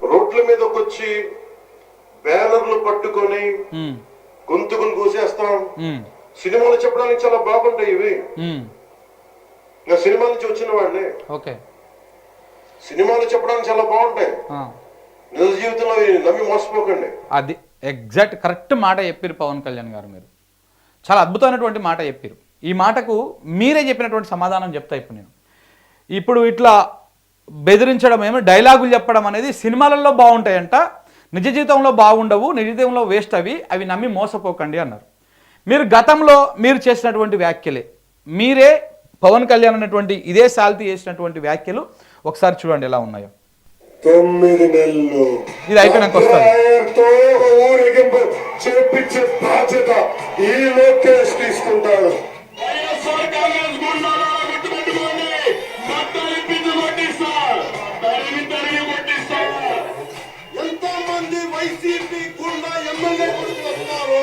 రోడ్ల మీదకి వచ్చి బ్యానర్లు పట్టుకొని గొంతుకులు కూసేస్తాం. సినిమాలు చెప్పడానికి చాలా బాగుంటాయి ఇవి. నా సినిమా నుంచి వచ్చిన వాడిని. సినిమాలు చెప్పడానికి చాలా బాగుంటాయి. నిజ జీవితంలో నమ్మి మోసపోకండి. అది ఎగ్జాక్ట్ కరెక్ట్ మాట చెప్పారు పవన్ కళ్యాణ్ గారు. మీరు చాలా అద్భుతమైనటువంటి మాట చెప్పారు. ఈ మాటకు మీరే చెప్పినటువంటి సమాధానం చెప్తా. ఇప్పుడు ఇట్లా బెదిరించడం ఏమో డైలాగులు చెప్పడం అనేది సినిమాలలో బాగుంటాయంట, నిజ జీవితంలో బాగుండవు, నిజ జీవితంలో వేస్ట్ అవి నమ్మి మోసపోకండి అన్నారు. మీరు గతంలో మీరు చేసినటువంటి వ్యాఖ్యలే, మీరే పవన్ కళ్యాణ్ అన్నటువంటి ఇదే సాల్తీ చేసినటువంటి వ్యాఖ్యలు ఒకసారి చూడండి ఎలా ఉన్నాయో. 9 నెలలు ఇది అయిపోయినాక వస్తుంది. చేపించే బాధ్యత ఈ లోకేష్ తీసుకుంటాడు. ఎంతో మంది వైసీపీ గుండా ఎమ్మెల్యే కొడుకులు వస్తున్నారు.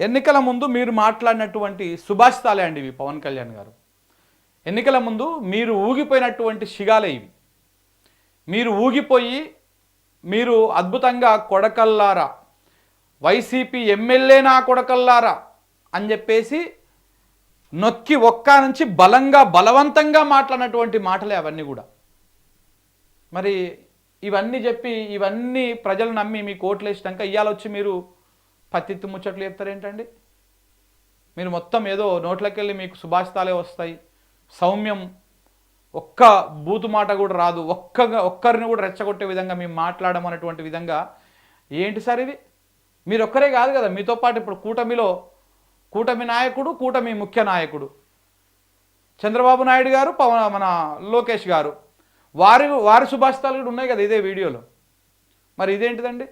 ఎన్నికల ముందు మీరు మాట్లాడినటువంటి సుభాషితాలే అండి ఇవి. పవన్ కళ్యాణ్ గారు ఎన్నికల ముందు మీరు ఊగిపోయినటువంటి షిగాలే ఇవి. మీరు ఊగిపోయి మీరు అద్భుతంగా కొడకల్లారా, వైసీపీ ఎమ్మెల్యే నా కొడకల్లారా అని చెప్పేసి నొక్కి ఒక్క నుంచి బలవంతంగా మాట్లాడినటువంటి మాటలే అవన్నీ కూడా. మరి ఇవన్నీ చెప్పి ఇవన్నీ ప్రజలు నమ్మి మీకు ఓట్లు వేసినాక ఇవాళ వచ్చి మీరు పత్తిత్తు ముచ్చట్లు చెప్తారేంటండి? మీరు మొత్తం ఏదో నోట్లకెళ్ళి మీకు సుభాషితాలే వస్తాయి, సౌమ్యం, ఒక్క బూతు మాట కూడా రాదు, ఒక్కరిని కూడా రెచ్చగొట్టే విధంగా మేము మాట్లాడమనేటువంటి విధంగా ఏంటి సార్ ఇది? మీరు ఒక్కరే కాదు కదా, మీతో పాటు ఇప్పుడు కూటమి నాయకుడు, కూటమి ముఖ్య నాయకుడు చంద్రబాబు నాయుడు గారు, మన లోకేష్ గారు, వారి సుభాషితాలు కూడా ఉన్నాయి కదా ఇదే వీడియోలో. మరి ఇదేంటిదండి?